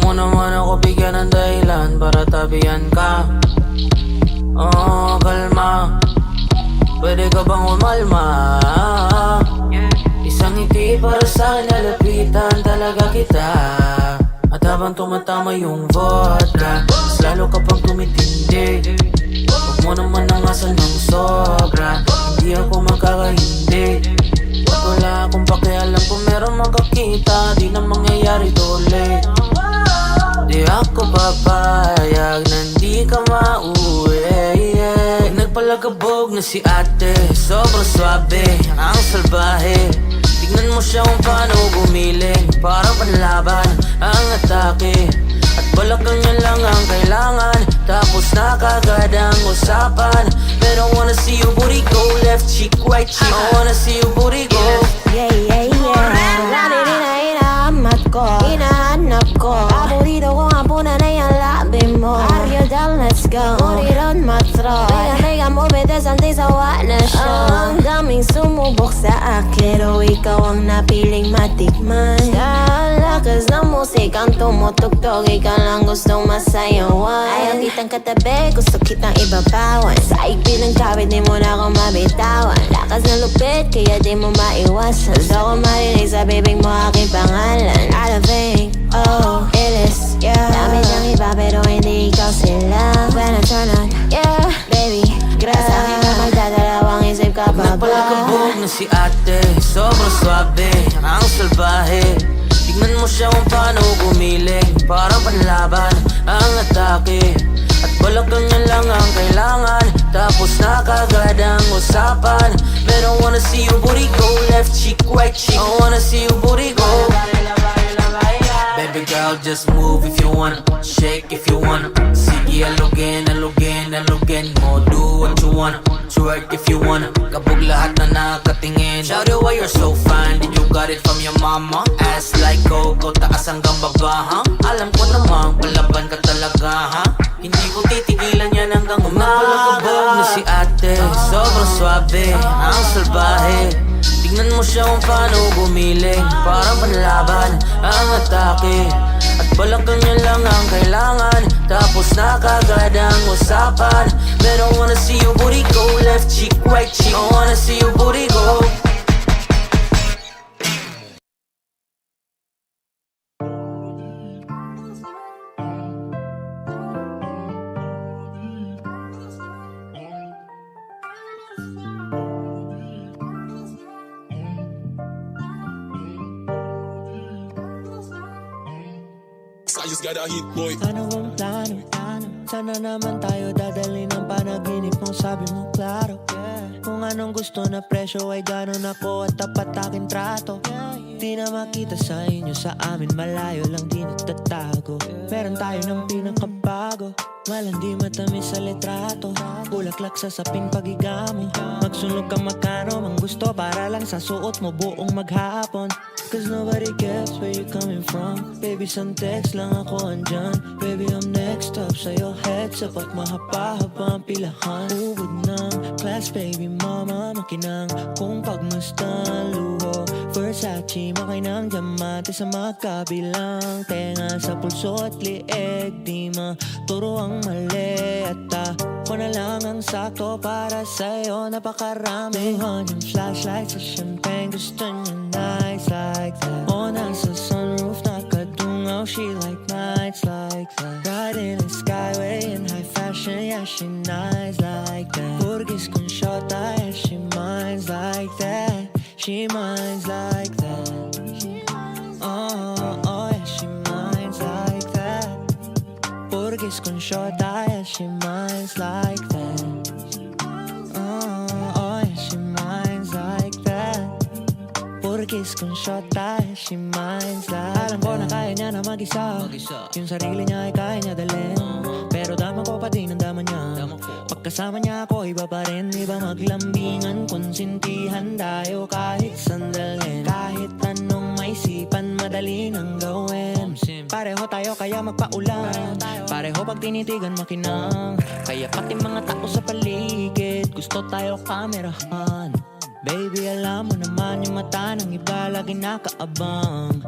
mo naman ako bigyan ng dahilan para tabihan ka. Oo, kalma. Pwede ka bang umalma? Isang ngiti para sa'kin, lalapitan talaga kita. At habang tumatama yung vodka, mas lalo ka pang tumitindi. Huwag mo naman nangasal ng sobra, hindi ako magkakahindi. Wala akong pakialam kung meron magkakita, di na mangyayari to ulit. Di ako papayag na hindi ka mauwi. Nagpalagabog na si ate, sobrang swabe, ang salbahe. Tignan mo siya kung paano gumiling, parang panlaban ang atake. At balakang niya lang ang kailangan, tapos na kagad ang usapan. Pero I wanna see you booty go, left cheek, right cheek. I wanna see you booty go. Yeah, yeah, yeah. Lari rin na inahamat ko, hinahanap ko. Paborito ko nga po na yung labi mo. Are down, let's go. Booty ron matro. Teka mo, bete sante sawa na siya. Ang daming sumubok sa akin, pero ikaw ang napiling matikman. Sa lakas ng musikang tumutugtog, ikaw lang gustong masayawan. Ayaw kitang katabi, gusto kitang ibabawan. Sa igpin ng kawit, di mo na ako mabitawan. Lakas ng lupit, kaya di mo maiwasan. Gusto ko marinig sa bibig mo aking pangalan. I don't think, oh, it is, yeah. Dami ng iba pero hindi ikaw sila. When I turn on, yeah, baby, grabe. Sa akin ka magdadalawang isip ka pa ba? Nagpalagabog na si ate, sobrang swabe, ang salbahe. Tignan mo siya kung paano gumiling, parang panlaban ang atake. At balakang niya lang ang kailangan, tapos na kagad ang usapan. But I wanna see you booty go, left cheek, right cheek. I wanna see you booty go. Baby girl, just move if you wanna, shake if you wanna. Sige, alugin, alugin, alugin mo. Do what you wanna, twerk if you wanna. Kabog lahat na nakatingin. Shout it why you're so fine, did you got it from your mama? Ass like Coco, taas hanggang baba, ha? Alam ko namang palaban ka talaga, ha? Hindi ko titigilan yan hanggang umaga. Nagpalagabog na si ate, sobrang swabe, ang salbahe. Tignan mo siya kung paano gumiling, parang panlaban ang atake. At balakang niya lang ang kailangan, tapos na kagad ang usapan. But I wanna see you booty go, left cheek, right cheek. I wanna see you booty go. Sayos got a hit boy. Ano bang plano? Sana naman tayo dadali ng panaginip mo, sabi mo klaro, yeah. Kung anong gusto na presyo ay ganon ako at tapat aking trato, yeah, yeah. Di na makita sa inyo, sa amin malayo lang di nagtatago, yeah. Meron tayo ng pinakabago, malandi matamis sa litrato, bulaklak sa saping pagigamo. Magsunog ka magkano mang gusto para lang sa suot mo buong maghapon. Cause nobody gets where you coming from. Baby, some text lang ako andyan. Baby, I'm next up sa'yo heads up at mahaba-haba ang pilahan. Ubod ng class, baby mama, makinang kung pagmastan luho. Versace, makinang diamante sa magkabilang tenga. Sa pulso at lieg, di maturo ang mali. At ako na lang ang sakto para sa'yo, napakarami. Tuhon yung flashlight sa champagne, gusto niya nice like that. O nasa sunroof, nakadungaw, she like nights like that. Riding in skyway in high fashion, yeah, she nice like that. Burgis con shota, yeah, she minds like that. She minds like that. Oh, oh, yeah, she minds like that. Burgis con shota, yeah, she minds like that. Oh, oh, yeah, she minds like that. Burgis con shota, yeah, she minds like that. Alam ko na kaya niya na mag-isa. Yung sarili niya ay kaya niya dalhin. Pero dama ko pa din ang dama niya. Pagkasama niya ako iba pa rin. Iba maglambingan, konsintihan tayo kahit sandalin. Kahit anong maisipan, madali nang gawin. Pareho tayo kaya magpaulan. Pareho pag tinitigan makinang. Kaya pati mga tao sa paligid gusto tayo kamerahan. Baby, alam mo naman yung mata ng iba lagi nakaabang.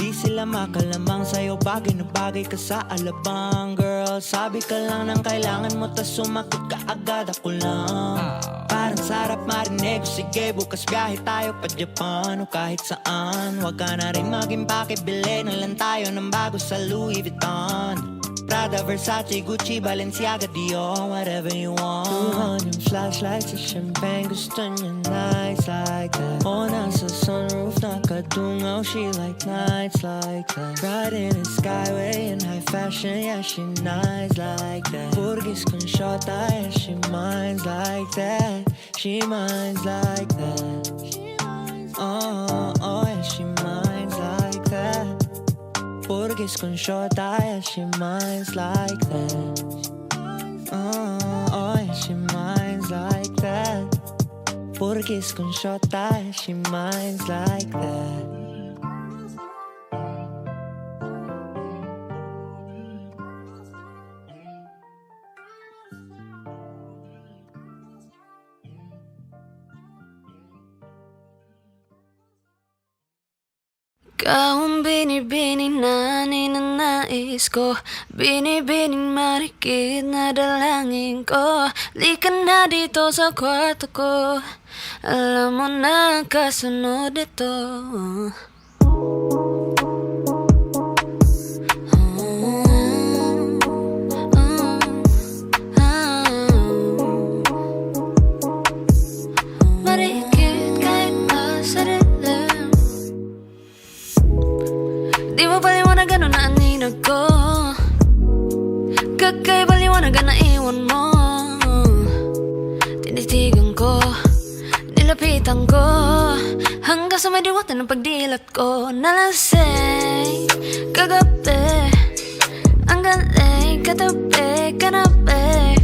Di sila makalamang sa'yo, bagay na bagay ka sa alabang. Girl, sabi ka lang ng kailangan mo, tas sumagot ka agad, ako lang. Parang sarap marinig, sige bukas biyahe tayo pa Japan o kahit saan. Huwag ka na rin maging pakibili, na lang tayo ng bago sa Louis Vuitton, Prada, Versace, Gucci, Balenciaga, Dior, whatever you want. 200 flashlights sa champagne, gusto niya nights like that. O nasa sunroof, nakadungaw, she like nights like that. Riding in skyway in high fashion, yeah, she nice like that. Burgis con shota, yeah, she minds like that. She minds like that. Oh, oh, yeah, she minds like that. Burgis con shota, yeah, she minds like that. Oh, oh, yeah, she minds like that. Burgis con shota, yeah, she minds like that. Ikaw ang binibini na ninanais ko, binibining marikit na dalangin ko. Lika na dito sa kwarto ko, alam mo na kasunod ito. Marikit kahit nasa dilim, di mo paliwanagan na aninag ko, kakaiba liwanagan na iwan mo. Tinitigan ko, nilapitan ko, hanggang sa may diwatan ng pagdilat ko. Nalasing kagabi, ang galing katabi ka na babe.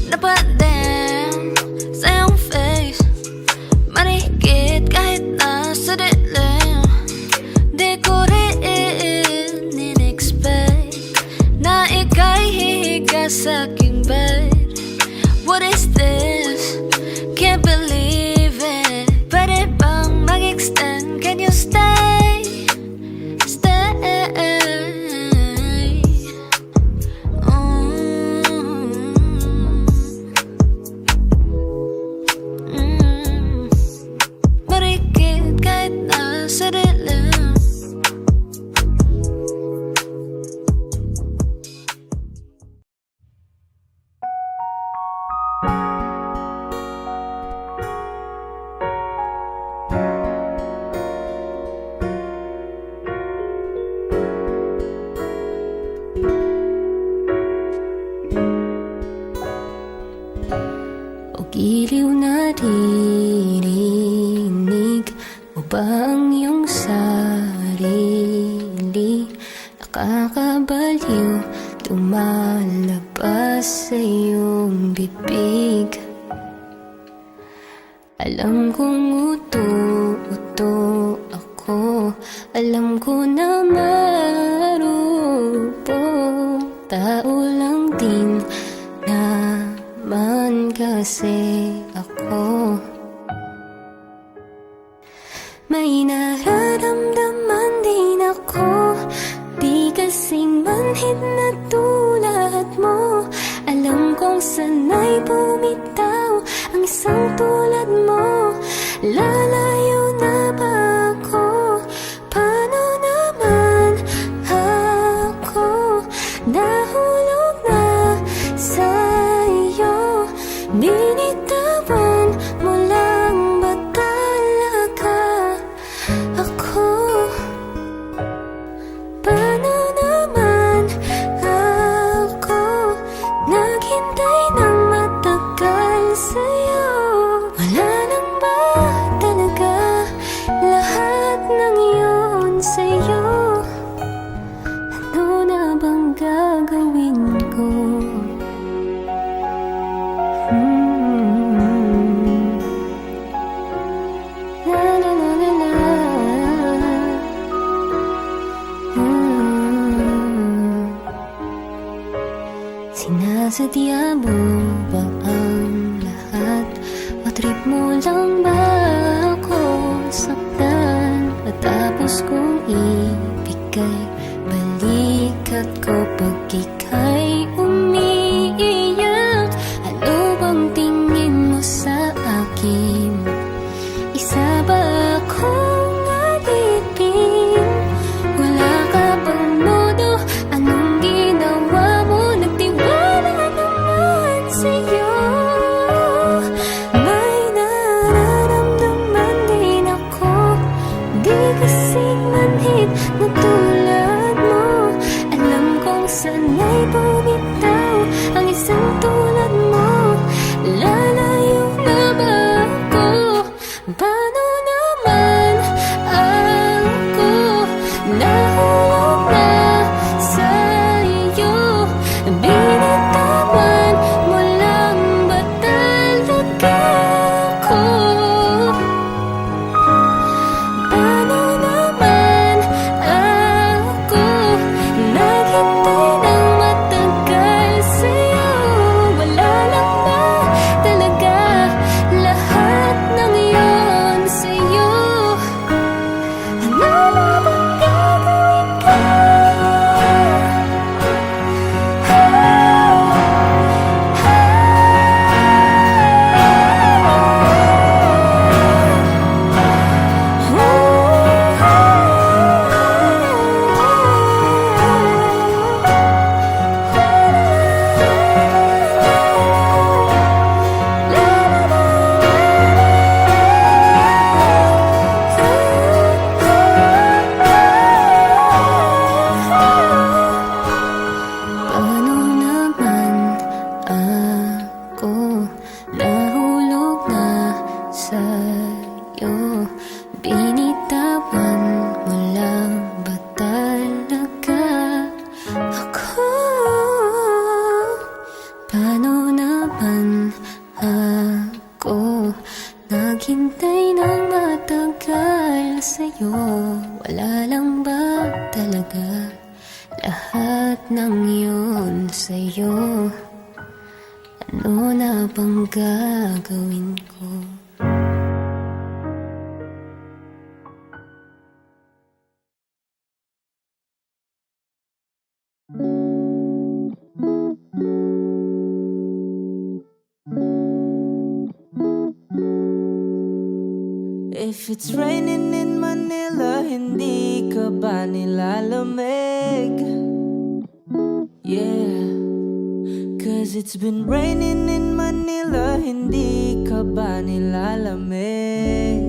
Napadin sa iyong face, marikit kahit nasa dilim. Di ko rin in-expect na ika'y hihiga sa aking bed. What is this? Can't believe it. Pwede bang mag-extend? Can you stay? Stay. Marikit kahit nasa dilim. O giliw na dirinig mo ba ang iyong sarili? Nakakabaliw, lumalabas sa iyong bibig. Alam kong uto-uto ako, alam ko na marupok. Tao lang din naman kasi ako. May nararamdaman din ako, di kasing manhid na tulad mo. Alam kong sanay bumitaw ang isang tulad mo. Lalayo na ba ako? Paano naman ako? Nahulog na sa'yo. Binitawan mo lang ba talaga ako? Paano naman ako naghintay ng matagal sa'yo? Wala nang ba talaga lahat ng iyon sa'yo? Ano na bang gagawin ko? La la la la la. Sinasadya mo ba ang lahat? O trip mo lang ba ako saktan? Matapos kong sulat ko pag ika'y umiiyak? Ano bang tingin mo sa akin? Isa ba akong alipin? Wala ka bang modo? Anong ginawa mo? Nagtiwala naman sa'yo. May nararamdaman din ako, di kasing manhid na tulad mo. Alam kong sana'y bumitaw ang isang tulad mo. Lalayo na ba ako? Paano naman ako nahulog na sa'yo? Binitawan mo lang ba talaga ako? Paano naman ako naghintay ng matagal sa'yo? Wala lang ba talaga lahat ng iyon sa'yo? Ano na bang gagawin ko? Paano naman ako nahulog na sa'yo? Binitawan mo lang ba talaga ako? Paano naman ako naghintay ng matagal sa'yo? Wala lang ba talaga lahat ng yun sa'yo? Ano na bang gagawin ko? If it's raining in Manila, hindi ka ba nilalamig? Yeah, cause it's been raining in Manila, hindi ka ba nilalamig?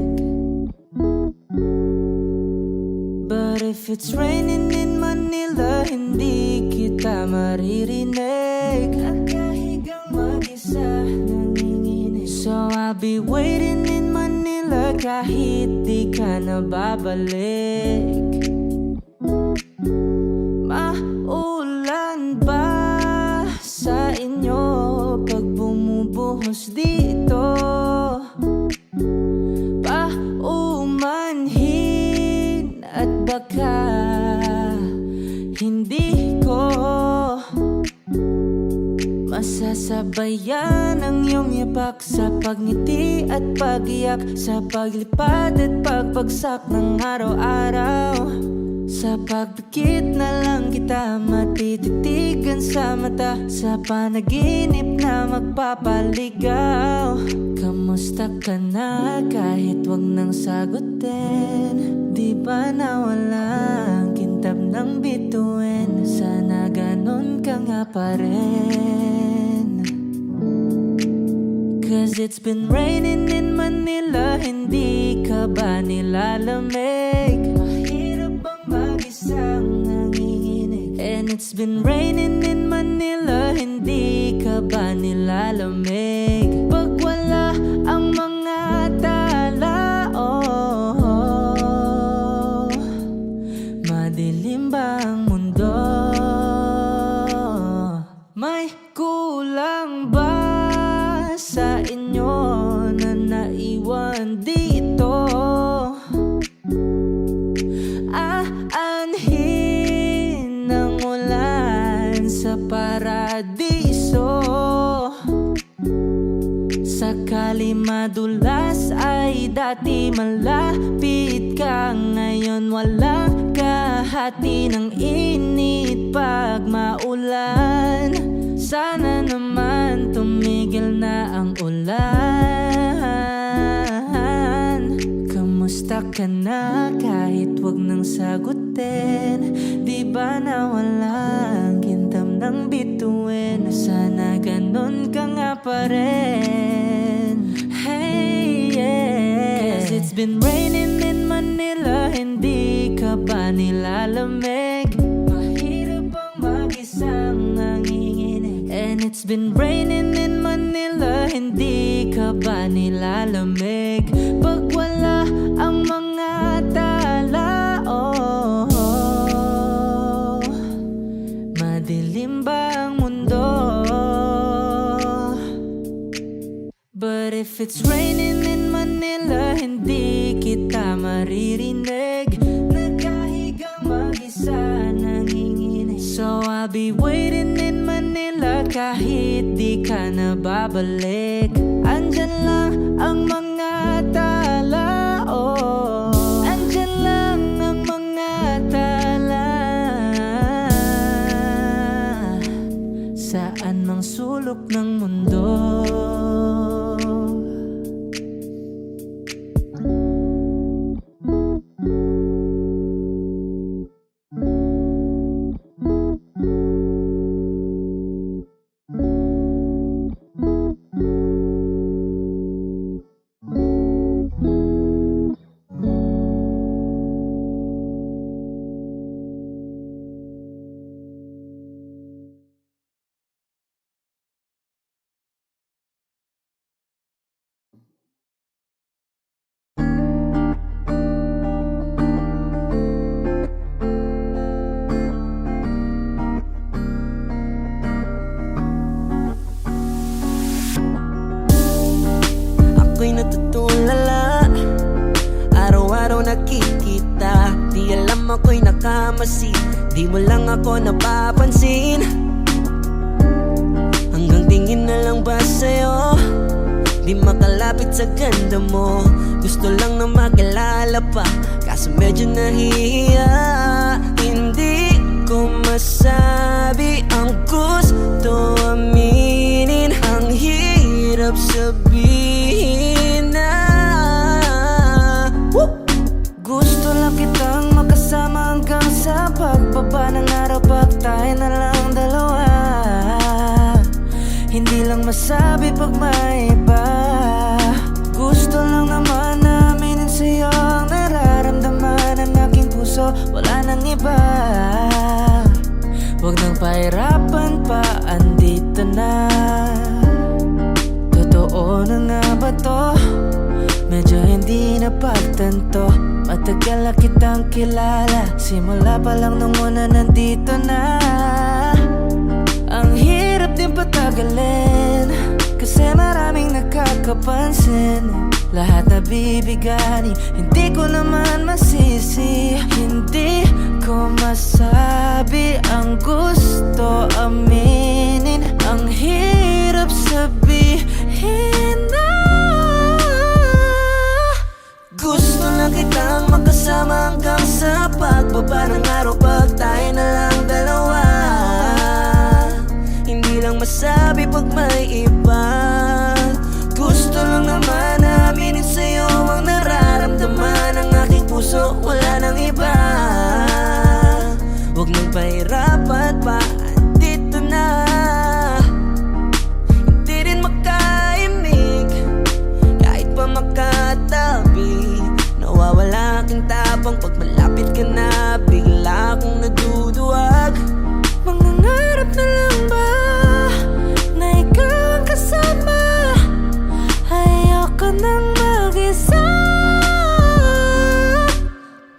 But if it's raining in Manila, hindi kita maririnig. Nakahigang mag-isa, nanginginig. So I'll be waiting in Manila kahit di ka na babalik. Maulan ba sa inyo pag bumubuhos dito? Paumanhin at baka hindi ko masasabayan ang iyong yapak sa pagngiti at pagiyak, sa paglipad at pagbagsak ng araw-araw. Sa pagpikit na lang kita matititigan sa mata, sa panaginip na magpapaligaw. Kamusta ka na kahit wag nang sagutin? Di ba nawalang kintab ng bituin? Sana ganon ka nga pa rin. Cause it's been raining in Manila, hindi ka ba nilalamig? Mahirap bang mag-isang nanginginig? And it's been raining in Manila, hindi ka ba nilalamig? Pag wala ang mga tala, oh, madilim ba ang mundo? May kulang ba sa inyo na naiwan dito? Aanhin ng ulan sa paradiso. Sakali madulas ay dati malapit ka, ngayon wala kahati ng init pa. pag maulan. Sana naman tumigil na ang ulan. Kamusta ka na kahit wag nang sagutin? Di ba nawala ang kintam ng bituin? Sana ganon ka nga pa rin. Hey, yeah. Cause it's been raining in Manila, hindi ka ba nilalamig? Mahirap ang mag-isang nanginginig. And it's been raining in Manila, hindi ka ba nilalamig? Pag wala ang mga tala, oh, madilim ba ang mundo? But if it's raining in Manila, hindi kita maririnig. Nagkahigang mag-isa, nanginginig. So I'll be waiting in Manila kahit di ka na babalik. Andyan lang ang mga tala, oh, andyan lang ang mga tala. Saan mang sulok ng mundo. Ako'y natutulala, araw-araw nakikita. Di alam ako'y nakamasid, di mo lang ako napapansin. Hanggang tingin na lang ba sa'yo, di makalapit sa ganda mo. Gusto lang na makilala pa, kaso medyo nahihiya. Hindi ko masabi ang gusto aminin. Ang hirap sabihin na gusto lang kitang makasama hanggang sa pagbaba ng araw. Pag tayo na lang dalawa, hindi lang masabi pag may iba. Gusto lang naman na aminin sa'yo ang nararamdaman ng aking puso. Wala nang iba. Huwag nang pahirapan pa, andito na. Totoo na nga ba to? Medyo hindi na pagtanto. Matagal na kitang kilala, simula pa lang nung una nandito na. Ang hirap din patagalin, kasi maraming nakakapansin. Lahat na bibigani, hindi ko naman masisi. Hindi ko masabi ang gusto aminin. Ang hirap sabihin na gusto lang kitang makasama hanggang sa pagbaba ng araw. Pag tayo na lang dalawa, hindi lang masabi pag may iba. Gusto lang naman na aminin sa'yo ang nararamdaman ng aking puso. Wala nang iba. Huwag nang pahirapan pa, andito na. Hindi rin makaimig, kahit pa makatabi. Nawawala aking tapang pag malapit ka na. Bigla akong naduduwag. Mangangarap na lang ba na ikaw ang kasama? Ayoko nang mag-isa.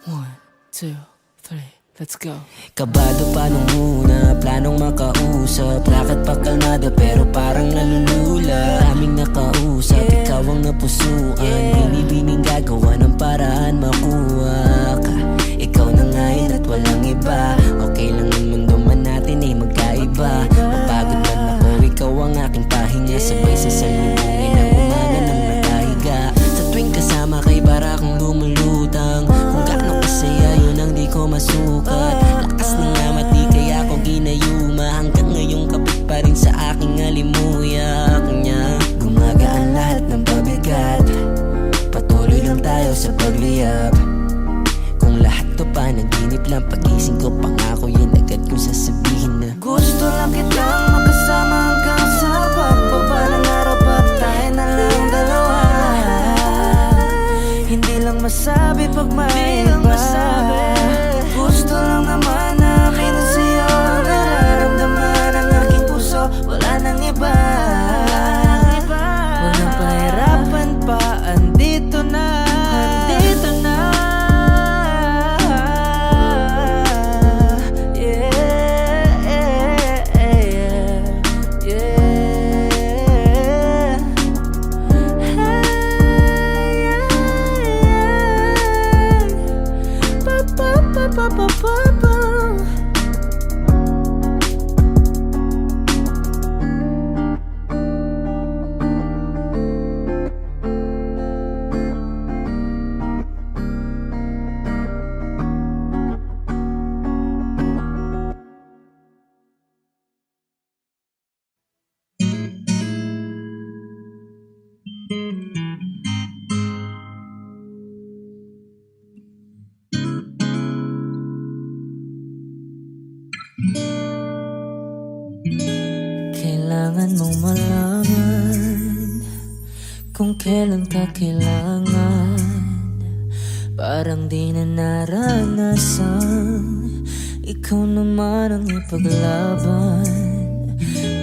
1, 2, 3, let's go. Kabado pa nung una, planong makausap. Lakad pa kalmado pero parang nalulula. Aming nakausap, ikaw ang napusuan. Binibining gagawa ng paraan makuha ka. Ikaw na ngayon at walang iba. Okay lang ang mundo man natin ay magkaiba. Mapagod man ako, ikaw ang aking pahinga. Sabay sa salubungin ang umaga ng nakahiga. Sa tuwing kasama kay para akong lumulutang. Kung gaano kasaya yun ang di ko masukat. Lakas ng amat di kaya ako ginayuhan. lang pagising ko, pangako yan agad kong sasabihin na Gusto lang kitang makasama hanggang sa pagbaba ng araw, pag tayo na lang dalawa. Hindi lang masabi pag may iba. Gusto lang naman namin na sa'yo ang nararamdaman ng aking puso, wala nang iba. Walang pahirapan pa, andito na. Andito na. Kailangan mong malaman kung kailan ka kailangan. Parang di na naranasan, ikaw naman ang ipaglaban.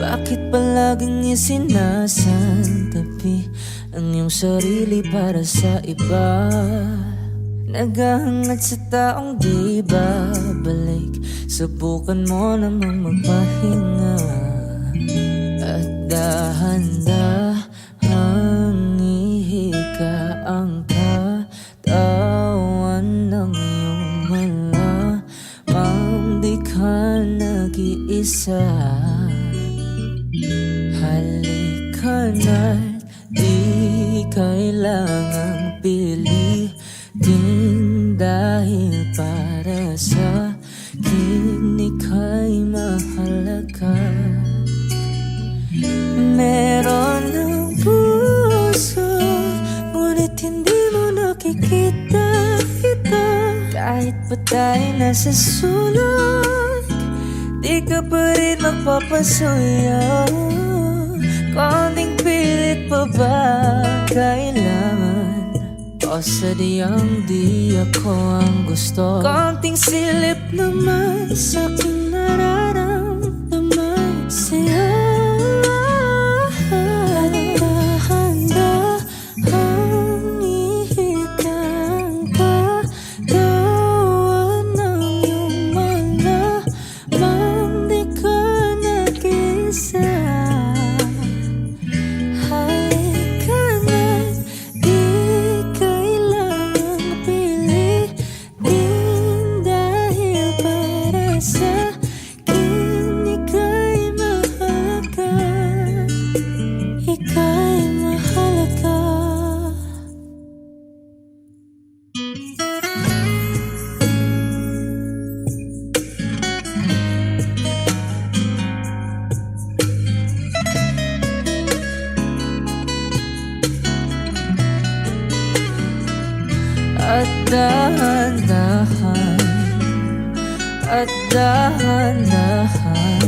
Bakit palaging isinasantabi ang iyong sarili para sa iba? Naghahangad sa taong di babalik, subukan mo namang magpahinga. At dahan-dahang ihika ang katawan ng iyong malamang di ka nag-iisa. Halika na't di kailangang pilitin, dahil para sa akin ika'y mahalaga. Meron ng puso, ngunit hindi mo nakikita ito. Kahit pa tayo nasa sulok, di ka pa rin magpapasuyo. Konting pilit pa ba kailangan? O sadyang di ako ang gusto? Konting silip naman sa aking nararamdaman sa'yo. At dahan-dahan, at dahan-dahan,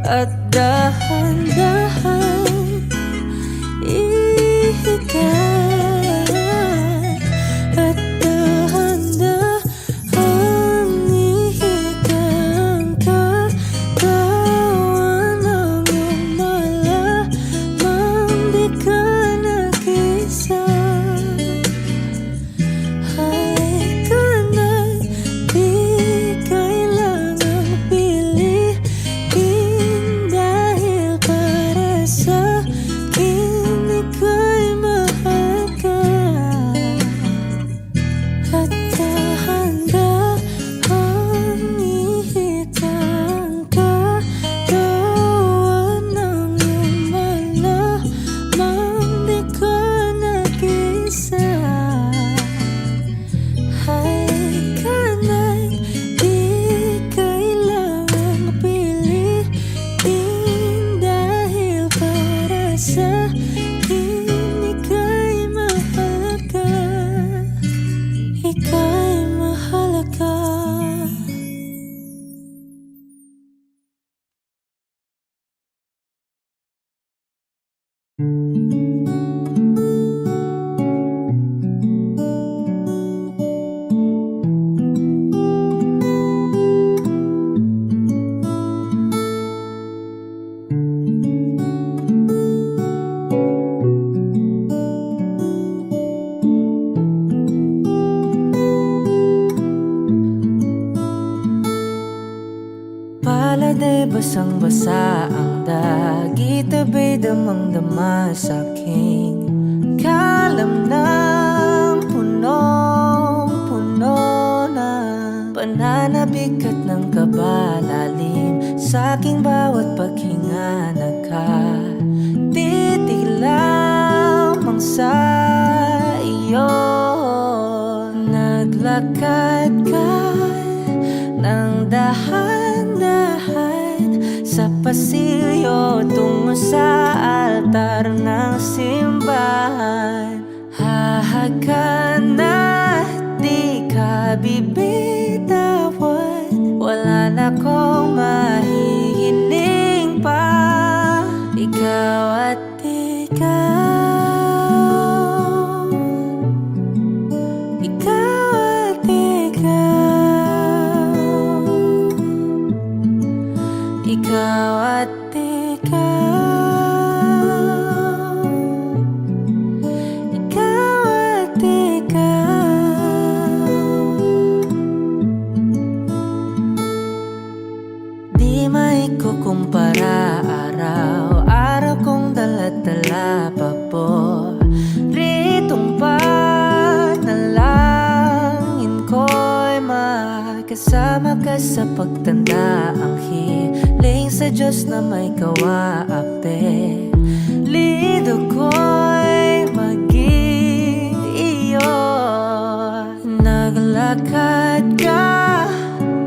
at dahan-dahan ihika. At dahan-dahan ihika ang katawan ng iyong malamang di ka nag-isa. Di kailangang pilitin, Paladay basang-basa ang dagit, abay damang-dama sa aking kalam ng punong-puno na pananabik at ng kabalalim sa aking bawat paghinga. Nakatitig lamang sa iyo, naglakad ka ng dahan-dahan sa pasilyo tungo sa altar ng simbahan. Hahagan at di ka bibitawan, wala na kong mahihiling pa. Ikaw at ikaw, ikaw at ikaw, ikaw at ikaw, ikaw at ikaw. Di maikukumpara, araw-araw kong dala-dala pa po ritong panalangin ko'y makasama ka sa pagtanda. Ang hiling sa Diyos na may kawaape, lido ko'y maging iyo. Naglakad ka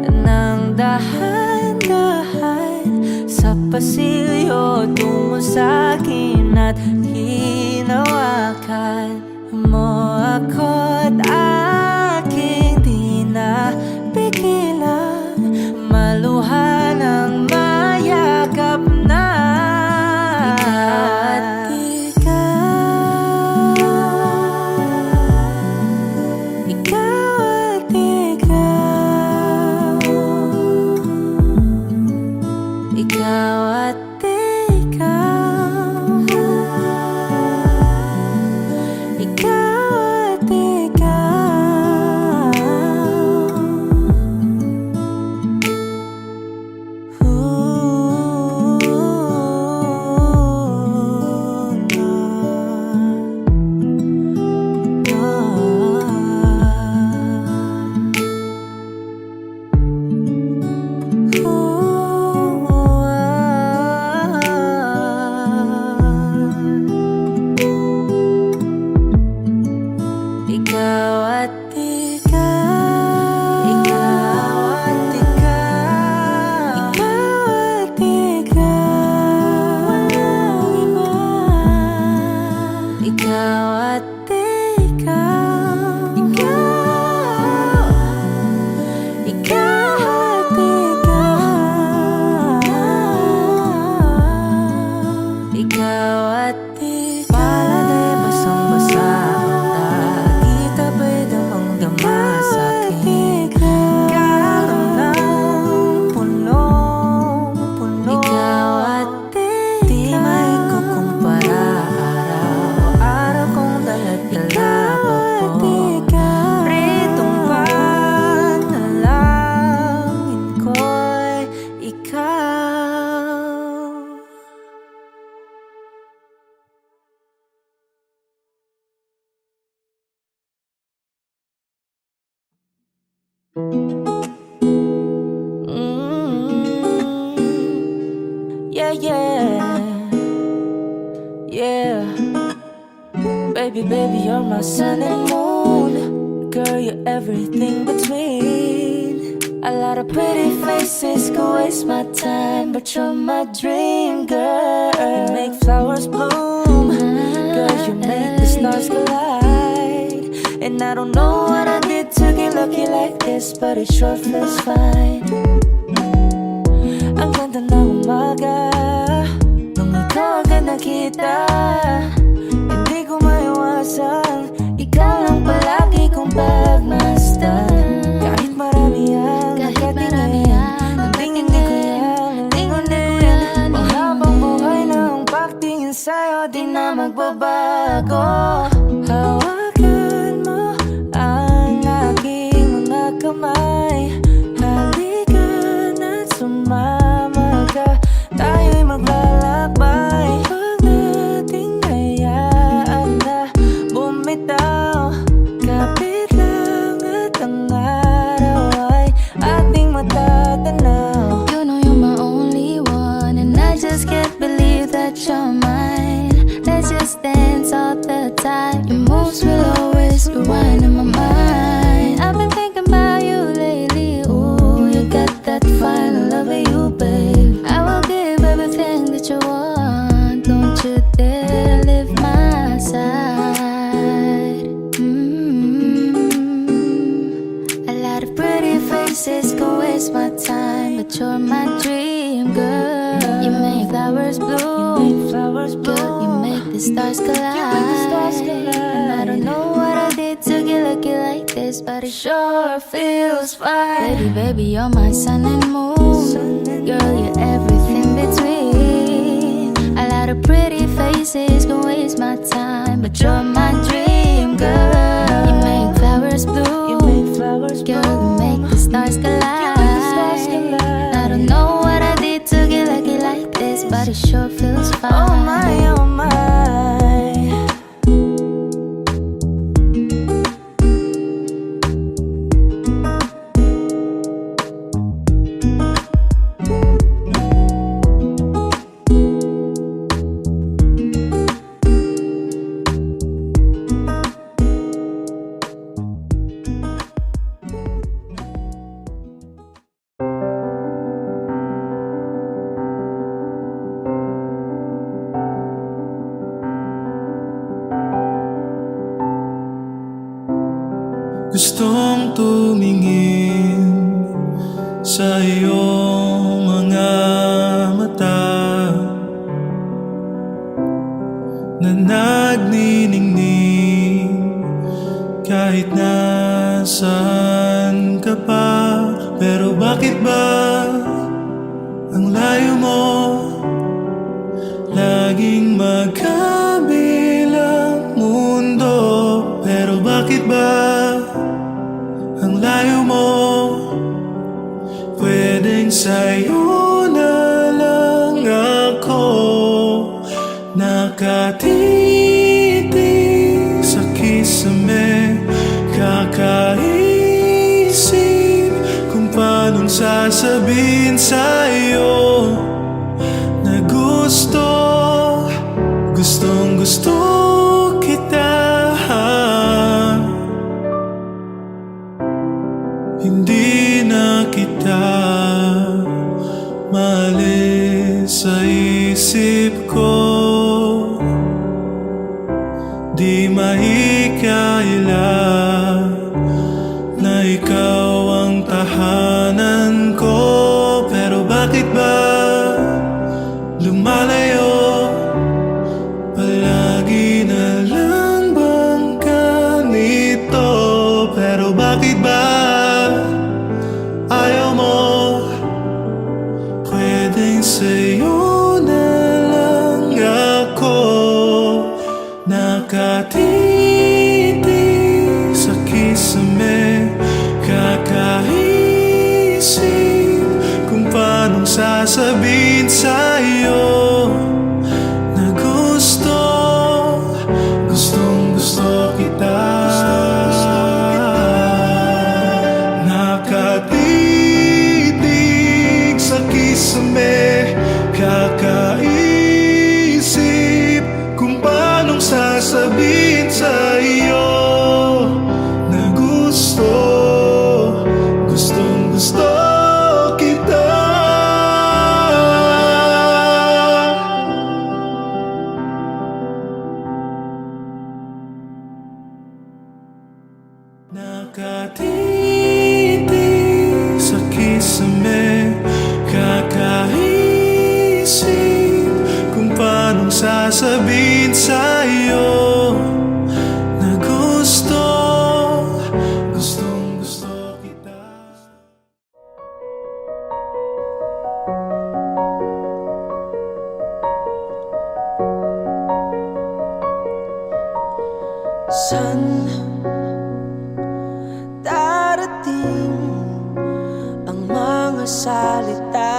ng dahan-dahan sa pasilyo tungo sa akin at hinawakan mo ako't aking di na pigilan, maluha ng mayakap na. Ikaw at ikaw, ikaw at ikaw, ikaw at ikaw. Ikaw at ikaw, ikaw at ikaw, ikaw at ikaw, walang iba. Ikaw at ikaw, ikaw at ikaw, ikaw at ikaw. Paladay basang-basa ang dagit, abay damang-dama sa aking kalam ng punong-puno. Ikaw at ikaw, di maikukumpara, araw-araw kong dala-dala pa po ritong panalangin ko'y ikaw. Yeah, yeah. Baby, baby, you're my sun and moon. Girl, you're everything between. A lot of pretty faces could waste my time, but you're my dream girl. You make flowers bloom. Girl, you make the stars collide. And I don't know what I did to get lucky like this, but it sure feels fine. Ang ganda ng umaga nung ikaw agad nakita. Hindi ko maiwasan, ikaw lang palagi kong pagmasdan. Kahit marami ang nagkatingin, hindi ko yan. Panghabang buhay ng pagtingin sa'yo, di na magbabago. Hawakan mo ang aking mga kamay, halika na't sumama stars collide. And I don't know what I did to get lucky like this, but it sure feels fine. Baby, baby, you're my sun and moon. Girl, you're everything between. A lot of pretty faces can waste my time, but you're my dream girl. You make flowers bloom. Girl, you make the stars collide. I don't know what I did to get lucky like this, but it sure feels fine. Oh my, oh my. Gustong tumingin sa iyong mga mata na nagniningning kahit nasaan ka pa. Pero bakit ba ang layo mo laging magkabilang mundo? Pero bakit ba ang layo mo? Pwedeng sa'yo na lang ako nakatitig sa kisame, kakaisip kung paanong sasabihin sa'yo na gustong gusto kita. Hindi na kita maalis sa isip ko. Di mahikayala na ikaw ang tahanan ko. Pero bakit ba lumalayo? Palagi na lang bang ganito? Pero bakit ba ayaw mo? Pwedeng sa'yo na lang ako nakatitig sa kisame, kakaisip kung paanong sasabihin sa'yo na gustong gusto kita. Nakatitig sa kisame, kakaisip kung paanong sasabihin sa iyo na gustong gusto kita. Nakatitig sa kisame, kakaisip kung paanong sasabihin sa'yo na gustong gusto kita. San darating ang mga salita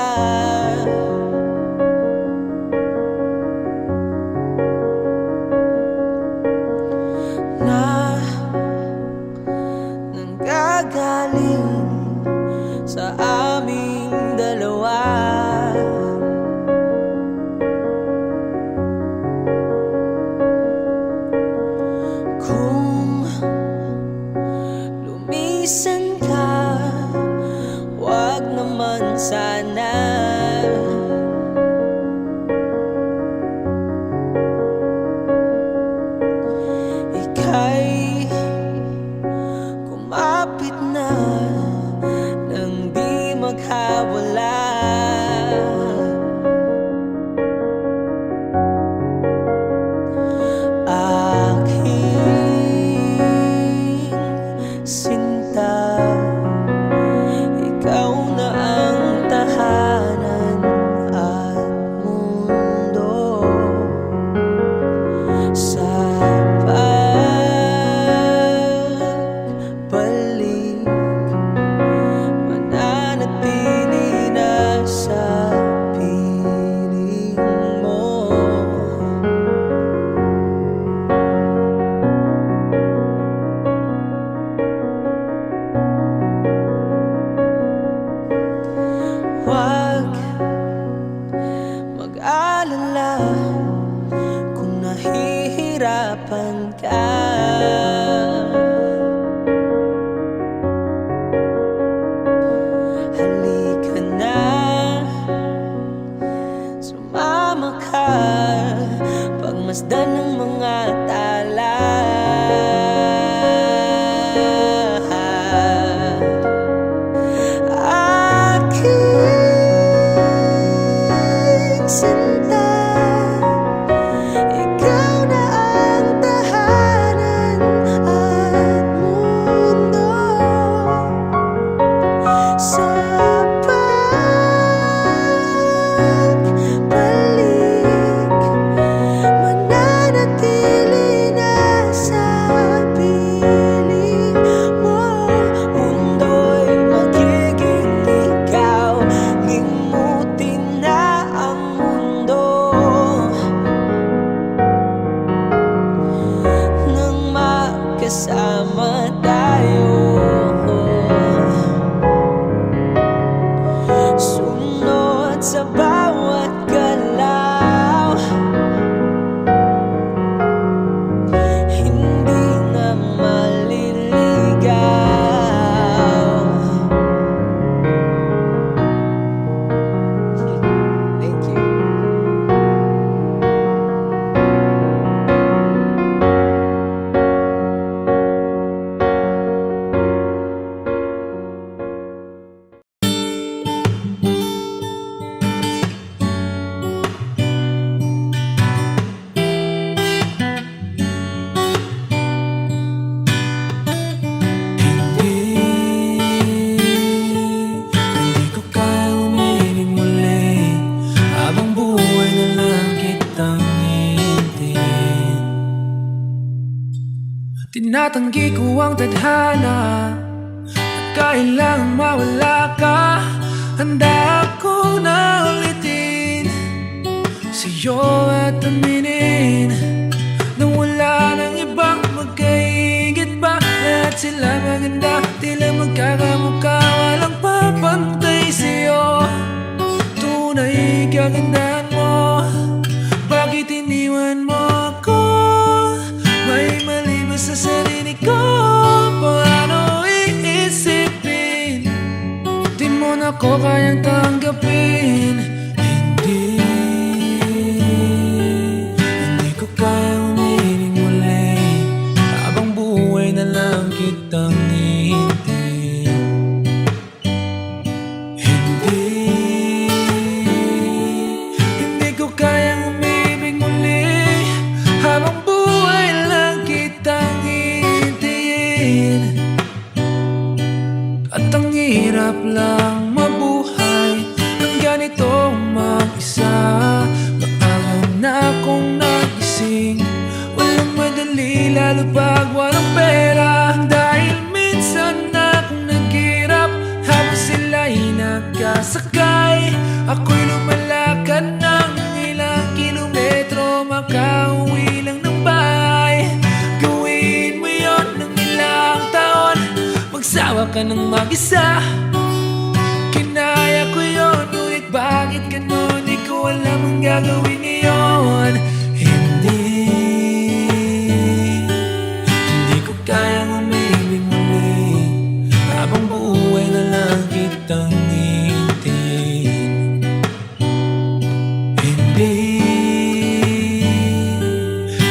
na nanggagaling sa aming dalawa? Kung lumisan ka, wag naman sana. mahirapan ka. Halika na, sumama ka, pagmasdan ng mga tala. Aking sinta, ikaw na ang tahanan at mundo. Sa pagbalik, mananatili na sa piling mo. Mundo'y magiging ikaw, limutin na ang mundo. Nang magkasama tayo, sunod sa bawat galaw, hindi na maliligaw. Thank you. Hindi ko kaya umiling muli, habang buhay na lang kitang hihintayin. Tinatanggi ko ang tadhana, at kailangang mawala ka. Handa ako na ulitin sa'yo at aminin na wala nang ibang magkaigit pa. Lahat sila maganda, tila magkakamukha, walang papantay sa'yo. Tunay kagandahan mo, bakit iniwan mo ako? May mali ba sa sarili ko? Paano iisipin? Di mo na ko kayang tanggapin. Hindi ko kaya umiling muli, habang buhay na lang kitang hihintayin. Hindi ko kayang umibig muli, habang buhay lang kitang hihintayin. At ang hirap lang mabuhay ng ganito mag-isa. Maaga na akong nagising, walang madali lalo pag walang pera. Dahil minsan na akong naghirap habang sila'y nagkasakay. Ako'y lumalakad ng ilang kilometro, makauwi lang ng bahay. Gawin mo yon ng ilang taon, magsawa ka ng mag-isa. Kinaya ko yon, ngunit bakit ganon? Di ko alam ang gagawin ngayon. Hindi ko kayang umibig muli, habang buhay na lang kitang hihintayin.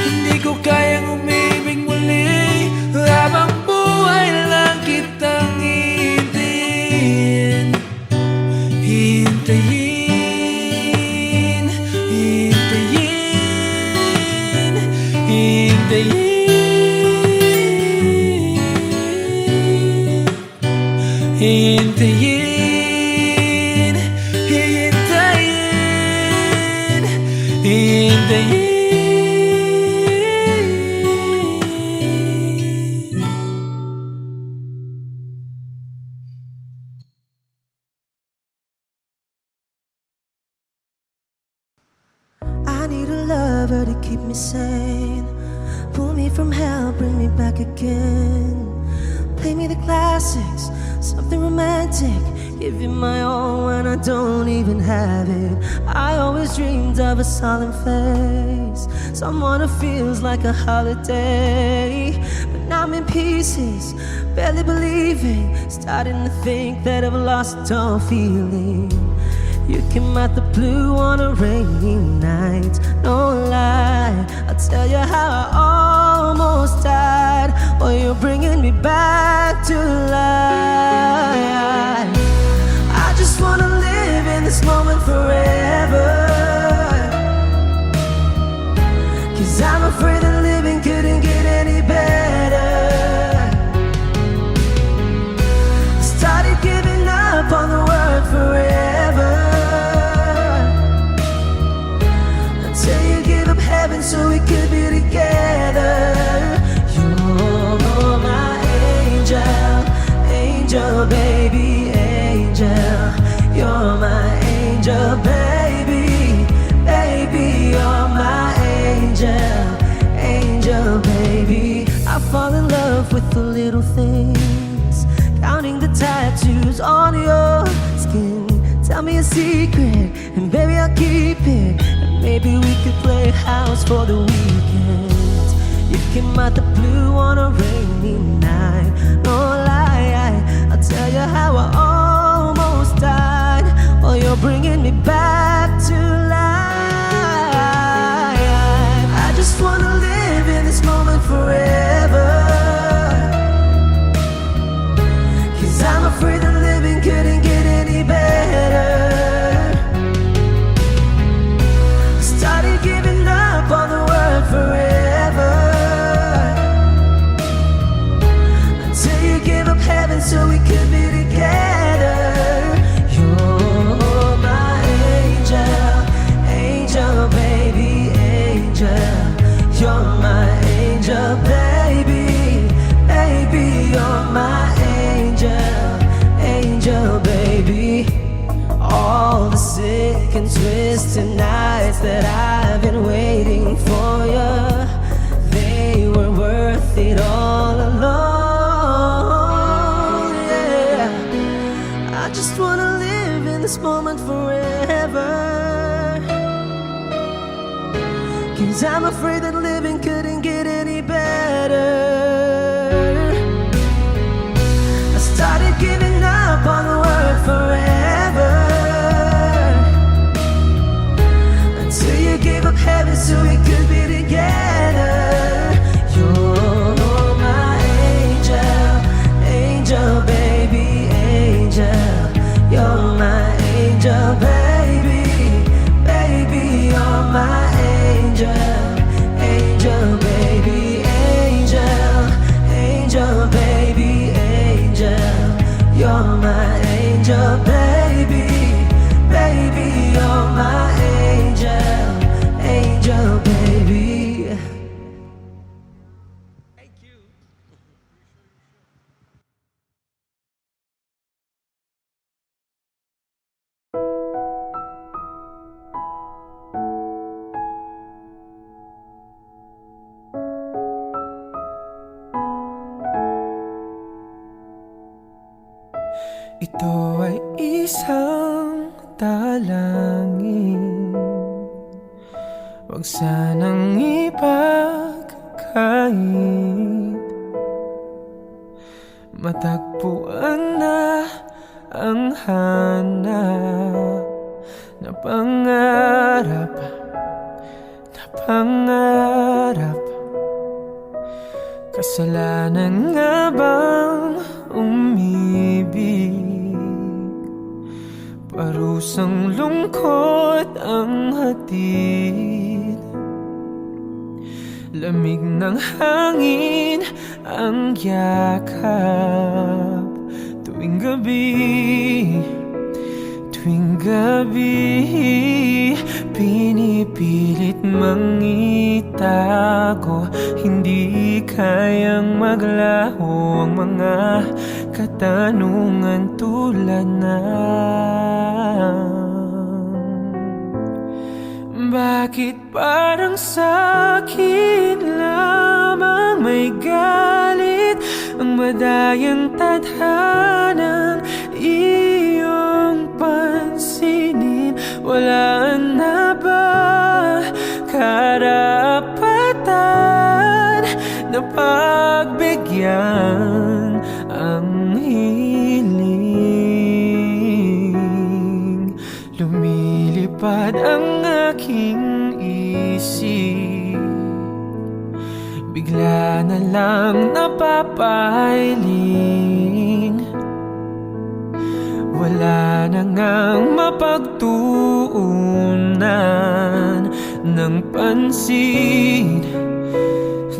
Hindi ko kayang umibig muli, habang buhay na lang kitang hihintayin. Hintayin, hintayin, hintayin, hintayin, hintayin, hintayin. I need a lover to keep me sane, pull me from hell, bring me back again. Play me the classics, something romantic. Give you my all when I don't even have it. I always dreamed of a solemn face, someone who feels like a holiday. But now I'm in pieces, barely believing, starting to think that I've lost all feeling. You came out the blue on a rainy night, no lie, I'll tell you how I almost died, while you're bringing me back to life. I just wanna live in this moment forever, 'cause I'm afraid that living couldn't get any better. I started giving up on the word forever, until you give up heaven so we could be together. You're my angel, angel baby, angel. You're my angel baby, baby. You're my angel, angel baby. I fall in love with the little things, counting the tattoos on your skin. Tell me a secret, and baby I'll keep it. And maybe we could play house for the weekend. You came out the blue on a rainy night, no lie, I'll tell you how I almost died, while you're bringing me back to life. I just wanna live in this moment forever, 'cause I'm afraid that living couldn't get any better. Started giving up on the word forever, until you gave up heaven so we could be together. You're my angel, angel baby, angel. You're my angel baby, baby. You're my angel, angel baby. All the sick and twisted nights that I've been waiting for you, they were worth it all alone, yeah. I just wanna live in this moment forever, 'cause I'm afraid that living couldn't get any better. I started giving up on the word forever, until you gave up heaven so we could be together. You're my angel, angel baby, angel. You're my angel baby, baby. You're my angel, angel baby, angel, angel baby, angel. You're my angel baby, baby. You're my angel, angel baby. Ito ay isang dalangin, huwag sanang ipagkait. Matagpuan na ang hanap na pangarap, na pangarap. Kasalanan nga bang umibig? Parusang lungkot ang hatid, lamig ng hangin ang yakap. Tuwing gabi, tuwing gabi, pinipilit mangitago. Hindi kayang maglaho ang mga katanungan tulad ng bakit parang sa'kin lamang may galit ang madayang tadhanang iyo pansinin? Wala na ba karapatan na pagbigyan ang hiling? Lumilipad ang aking isip, bigla na lang napapailing. Wala na ngang mapagtuunan ng pansin,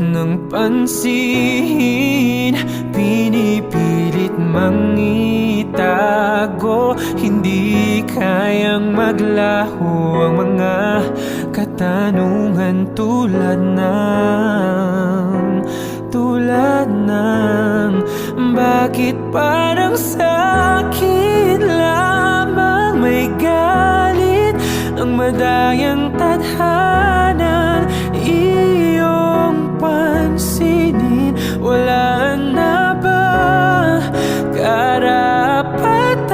ng pansin. Pinipilit mang itago, hindi kayang maglaho ang mga katanungan tulad ng bakit parang sa'kin lamang may galit ang madayang tadhana iyong pansinin? Wala na ba karapatan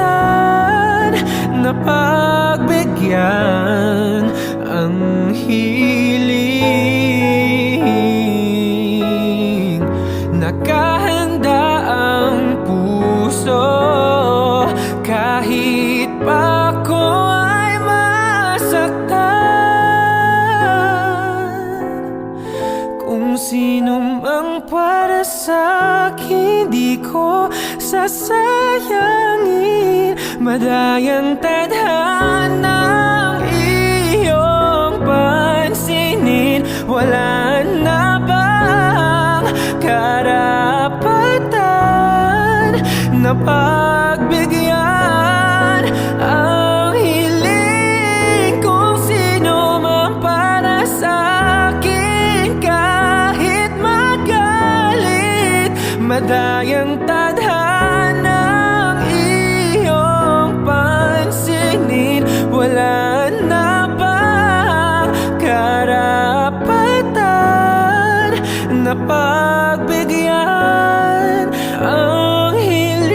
na pagbigyan ang hiling? Nakahanda ang puso kahit pa ako ay masaktan. Kung sino mang para sa'kin, di ko sasayangin. Madayang tadhanang iyong pansinin. Wala na bang karapatan na pagbigyan ang hiling? Kung sino man para sa'kin, kahit magalit, madayang tadhanang iyong pansinin. Wala na bang karapatan na pagbigyan ang hiling?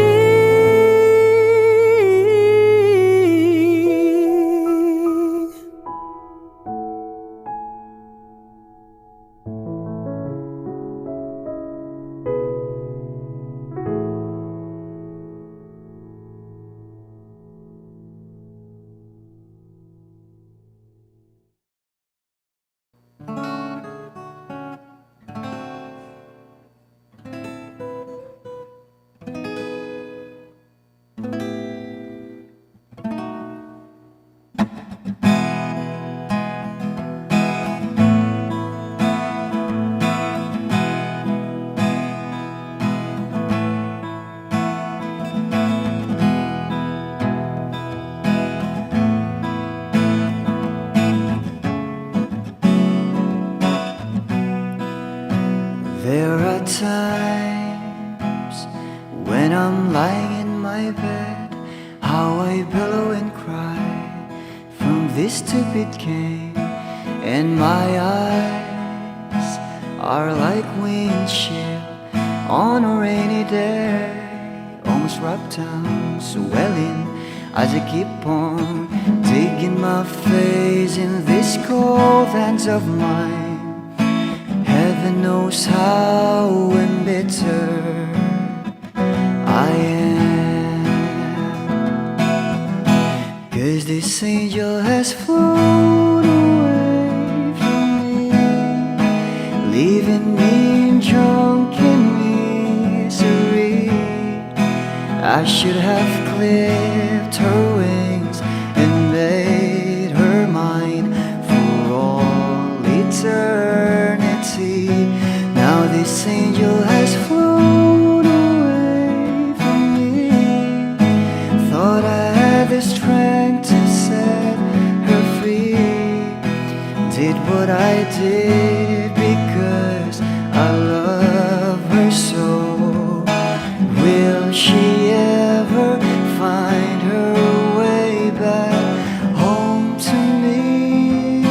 There are times when I'm lying in my bed, how I billow and cry from this stupid game, and my eyes are like windshield on a rainy day, almost wrapped down, swelling as I keep on digging my face in these cold hands of mine. Heaven knows how embittered I am, 'cause this angel has flown away from me, leaving me in drunken misery. I should have clipped her wings and made her mine for all eternity. Now this angel has flown away from me. Thought I had the strength to set her free. Did what I did because I love her so. Will she ever find her way back home to me?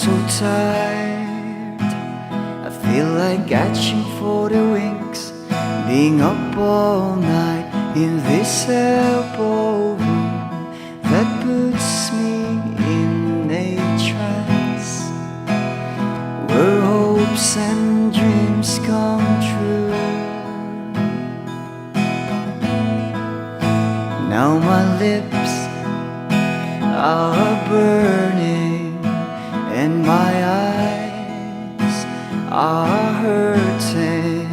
so tired. I feel like catching for the wings, being up all night in this elbow room that puts me in a trance, where hopes and dreams come true. Now my lips are burning and my eyes are hurting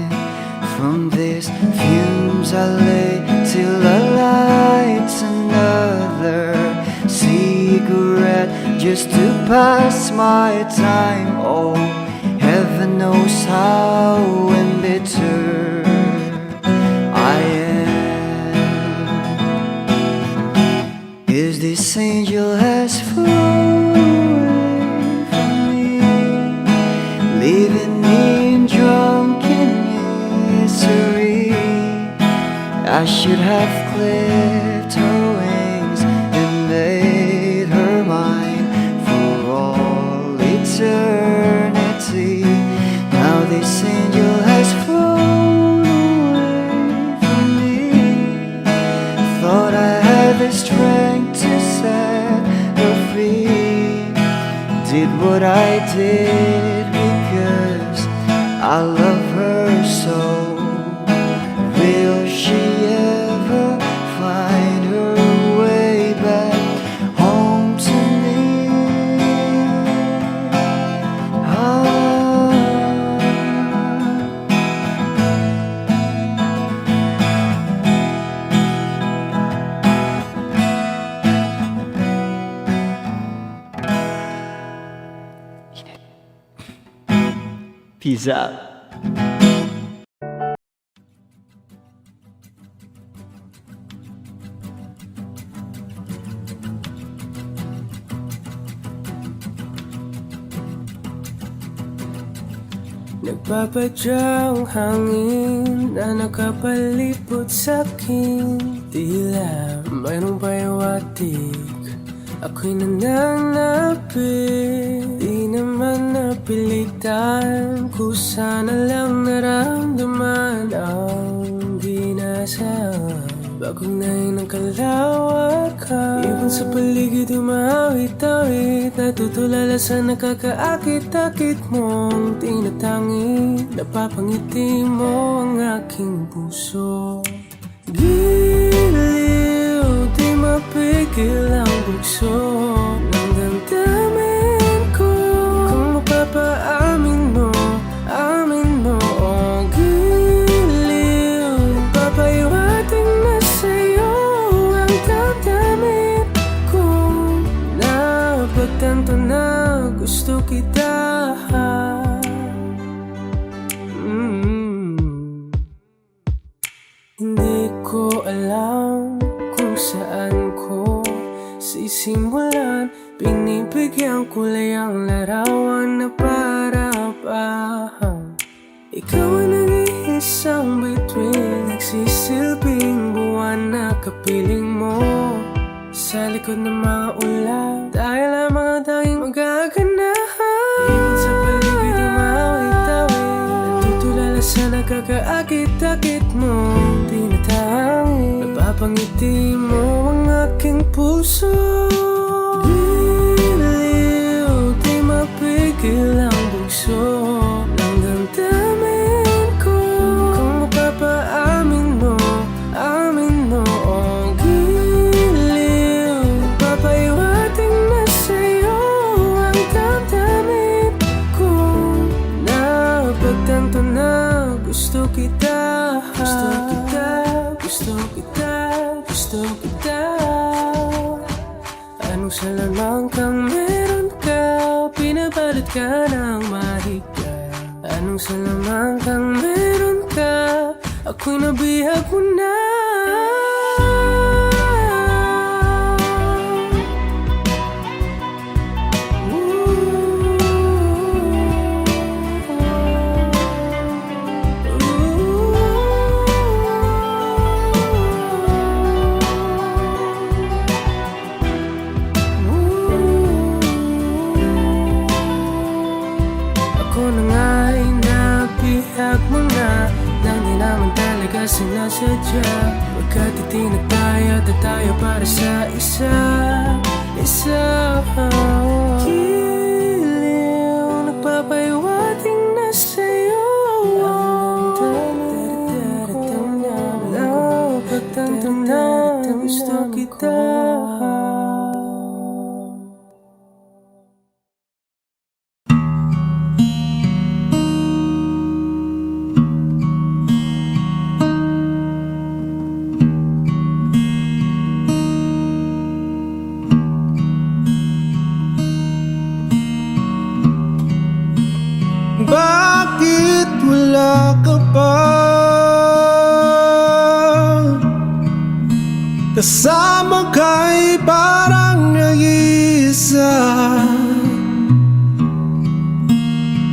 from these fumes. I lay till I light another cigarette just to pass my time. Oh, heaven knows how embittered I am. Is this angel has flown away from me, leaving me in drunken misery? I should have clipped her wings and made her mine for all eternity. Now this angel has flown away from me. Thought I had the strength to set her free. Did what I did because I love her so. Will she ever find her way back home to me? Peace out. Nagpapadyang hangin na nakapalipot sa'kin, tila mayroong payawatig. Ako'y nananapit, di naman napilitan. Kusa na lang naramdaman ang ginasaan. Bagong nain ng kalawakan, ibon sa paligid umawit-awit. Natutulala sa nakakaakit-akit mong tinatangi. Napapangiti mo ang aking puso. Giliw, di mapigil ang bugso ng damdamin ko. Kung mapapaamin mo, amin mo. Oh, giliw, papahiwating na sa'yo ang damdamin ko. Napagtanto na gusto kita. Hindi ko alam kung saan ko sisimulan. Pinibigyan ko lang ang larawan na para-pahan. Ikaw ang nag-iisang bituin, nagsisilbing buwan na kapiling mo. Sa likod ng mga ulan, dahil lamang ang tanging magaganahan. Ibon sa paligid umawit-awit, natutulala sa nakakaakit-akit mo. Tinatangi, napapangiti mo ang aking puso. Giliw, di mapigil ang bugso ng damdamin ko. Kung mapapaamin mo, amin mo. Oh, giliw, papahiwating na sa'yo ang damdamin ko. Napagtanto na gusto kita. Gusto kita, gusto kita, gusto kita. Anong salamang kang meron ka, pinabalot ka ng mahigpit. Anong salamang kang meron ka, ako'y nabihag mo na. Ako na nga ay nabihag mo na nang di naman talaga sinasadya. Pagkat itinataya at tayo para sa isa't isa. Giliw, nagpapahiwating na sa'yo. Pagtantam na gusto kita. Bakit wala ka pa kasama ka'y parang nag-iisa?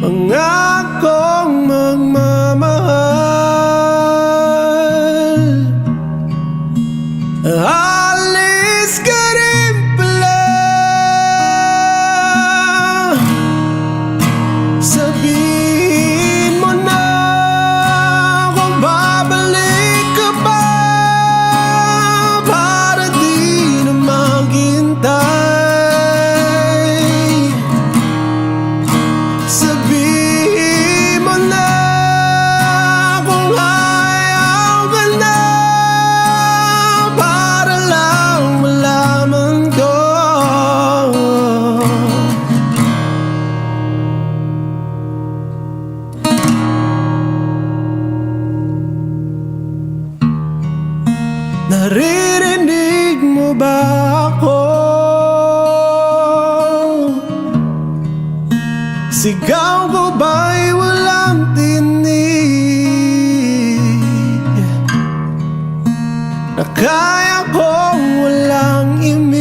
Pangakong magmamahal, alis ka rin pala. Sabihin mo na kung babalik ka pa para di na maghintay. Sabihin mo na kung ayaw ka na para lang malaman ko. Naririnig mo ba ako? Sigaw ko ba'y walang tinig? Na kaya kong walang imig?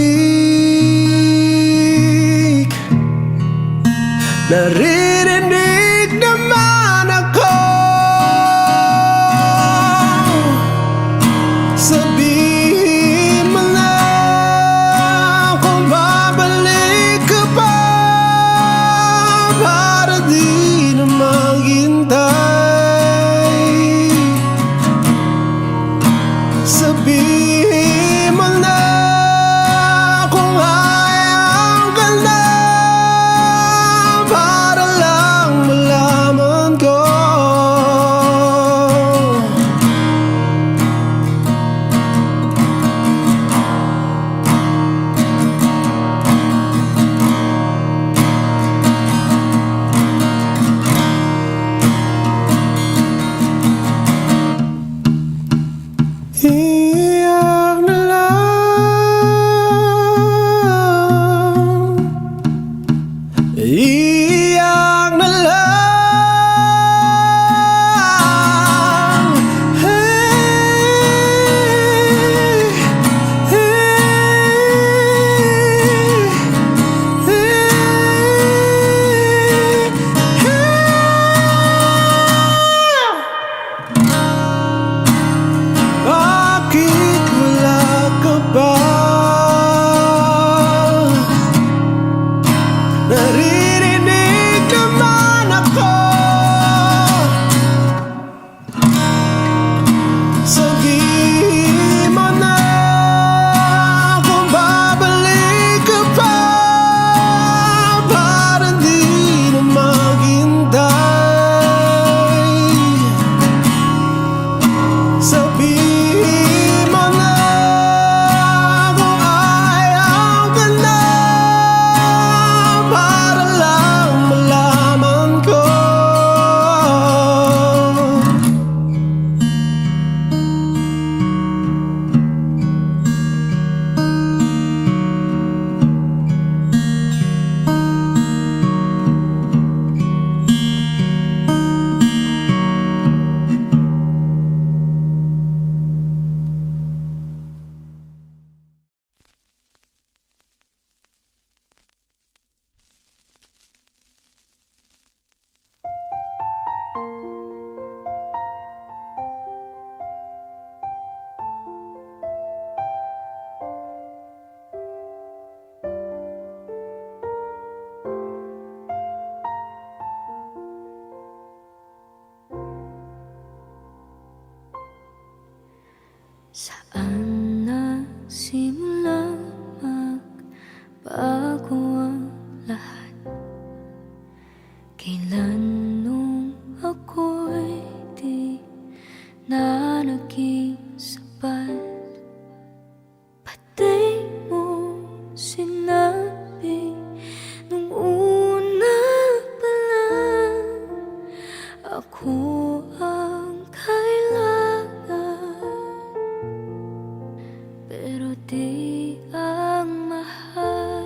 Naririnig naman ako. Sabihin mo na kung babalik ka pa para di na maghintay. Sabihin mo na kung ayaw ka na para lang Saan nagsimula magbago ang lahat? Kailan nung ako'y di na naging sapat? Pati mo sinabi nung una pa lang ako ang kailangan, pero di ang mahal.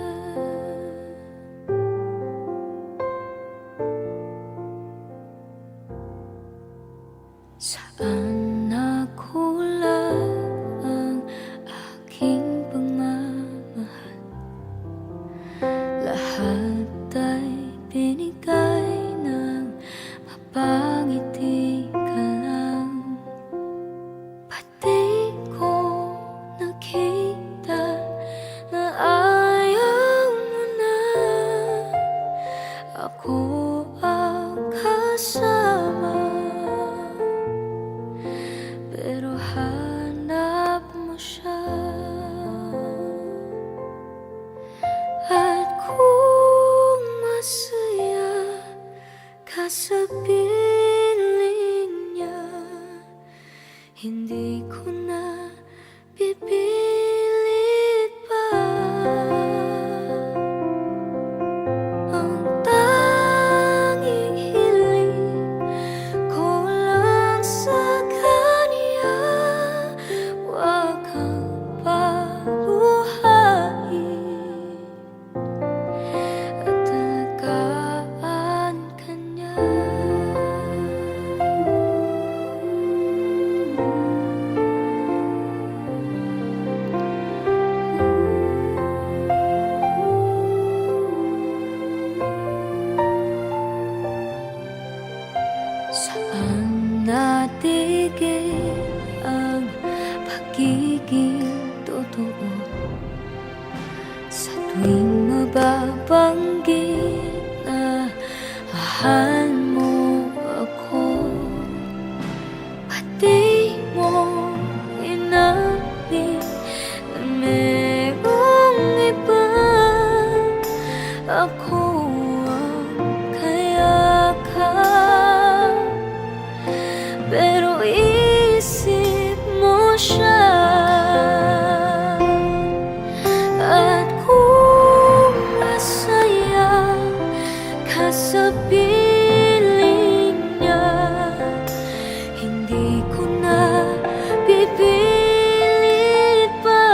Saan nakulang ang aking pagmamahal? Lahat ay binigay ng mapangiti ka lang. Pati ko nakita na ayaw mo na ako ang kasama, pero hanap mo siya. At kung masaya ka sa piling niya, hindi ko na pipilit pa. Ang tanging hiling ko lang sa kanya, wag kang paluhain at alagaan ka niya. Saan natigil ang pagiging totoo? Sa tuwing mababanggit na mahal mo ako, pati mo inamin na merong iba. Ako ang kayakap, pero isip mo siya. At kung masaya ka sa piling niya, hindi ko na pipilit pa.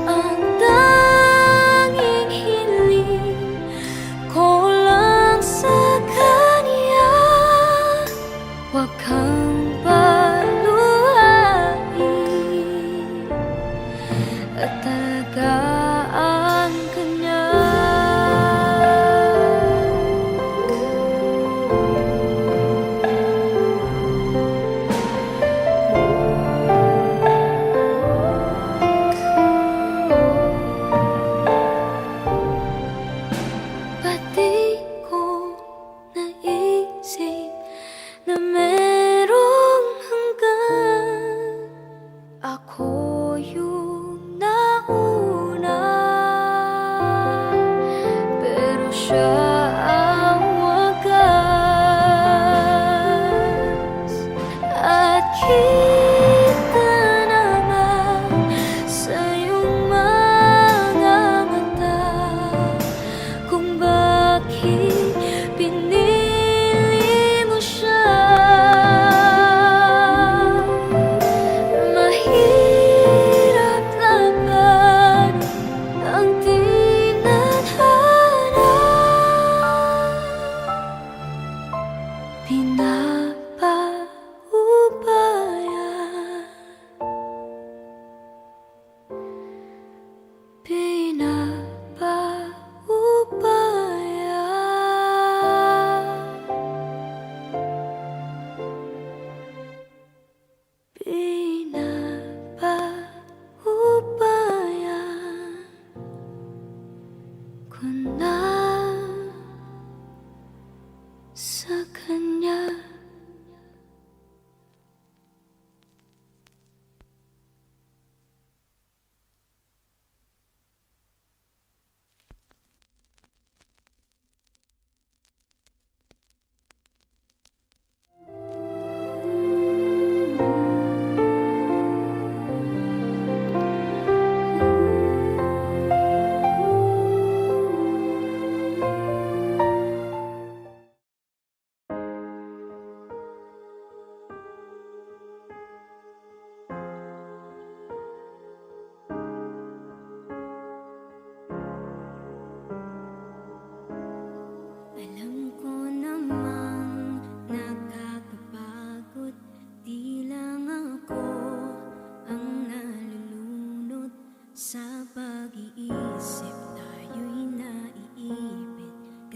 Ang tanging hiling ko lang sa kanya, wag kang paluhain at alagaan ka niya. Pati ko naisip na merong hanggan, ako yung nauna, pero siya ang wagas. At kita naman sa iyong mga mata kung bakit pinili mo siya. Mahirap laban ang tinadhana,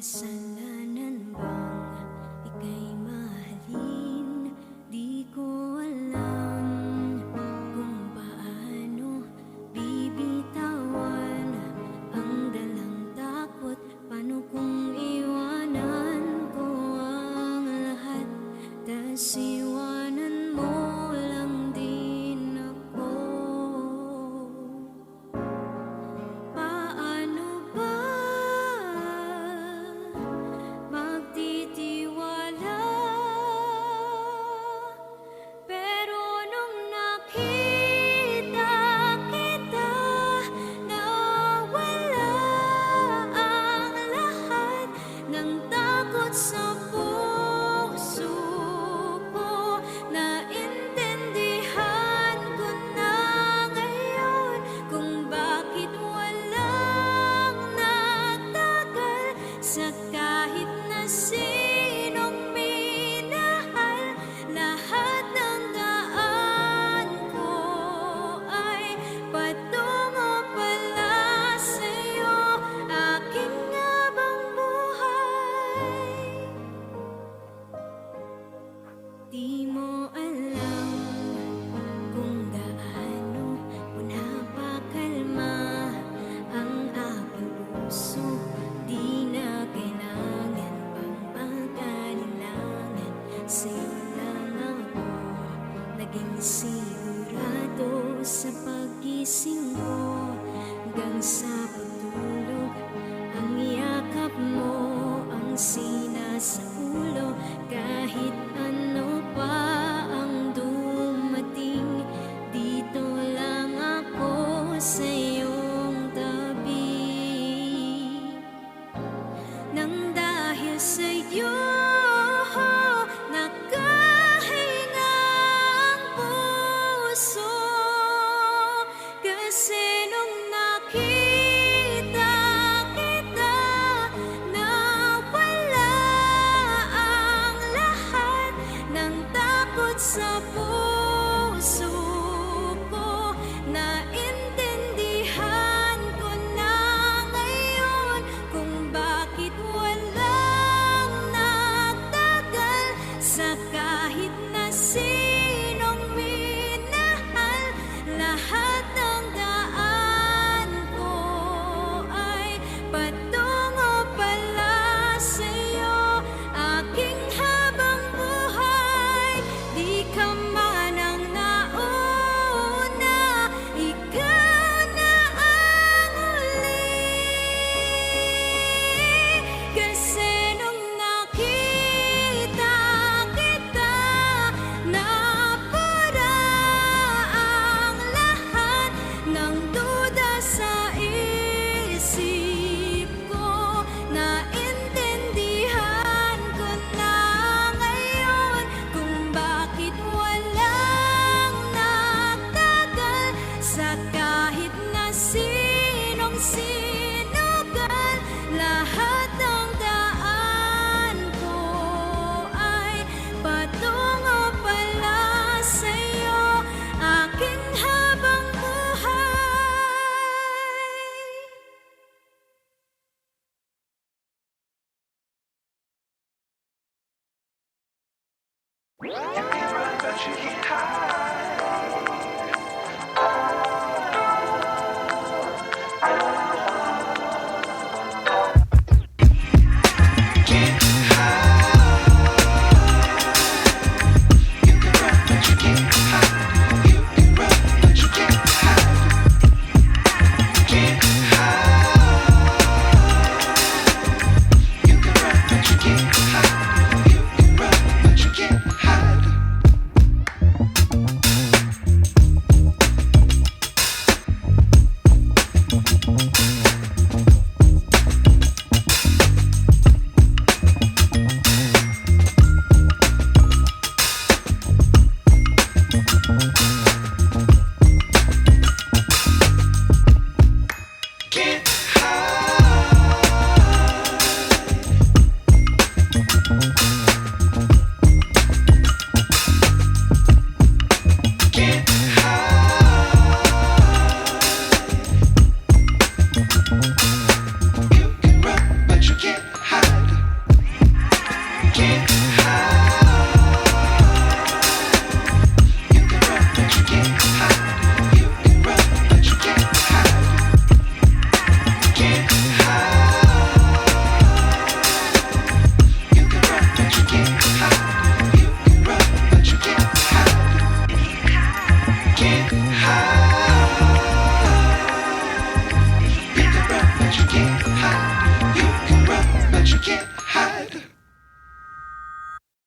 kasalanan bang ika'y mahalin? Di ko alam kung paano bibitawan ang dalang takot. Paano kung iwanan ko ang lahat, tas iwanan mo lang din ako? Paano ba magtitiwala? Pero nung nakita kita, nawala ang lahat ng takot sa puso ko. Naintindihan ko na ngayon kung bakit walang nagtagal sa kahit na sinong minahal. Lahat ng daan ko ay patungo pala sa'yo, aking habang buhay. Di mo alam kung gaano mo napakalma ang aking puso. Di na kailangan pang pag-alinlangan, sa'yo lang ako naging sigurado. Sa pag-gising ko hanggang sa pagtulog, ang yakap mo ang sinasa ulo. Kahit ano pa ang dumating, dito lang ako sa iyong tabi. Nang dahil sa'yo nakahinga ang puso, kasi nung nakita kita, nawala ang lahat ng takot sa puso ko. Naintindihan ko na ngayon kung bakit walang nagtagal sa kahit na sinong minahal. Lahat ng daan ko ay patungo pala sa'yo, aking habang buhay. Di ka man ang nauna, ikaw na ang huli. Kasi nung nakita kita, napura ang lahat ng duda sa isip ko. Naintindihan ko na ngayon kung bakit walang nagtagal sa kahit na sinong sinugal. Lahat ng daan ko ay patungo pala sa'yo, aking habang buhay. You can run, but you can't hide.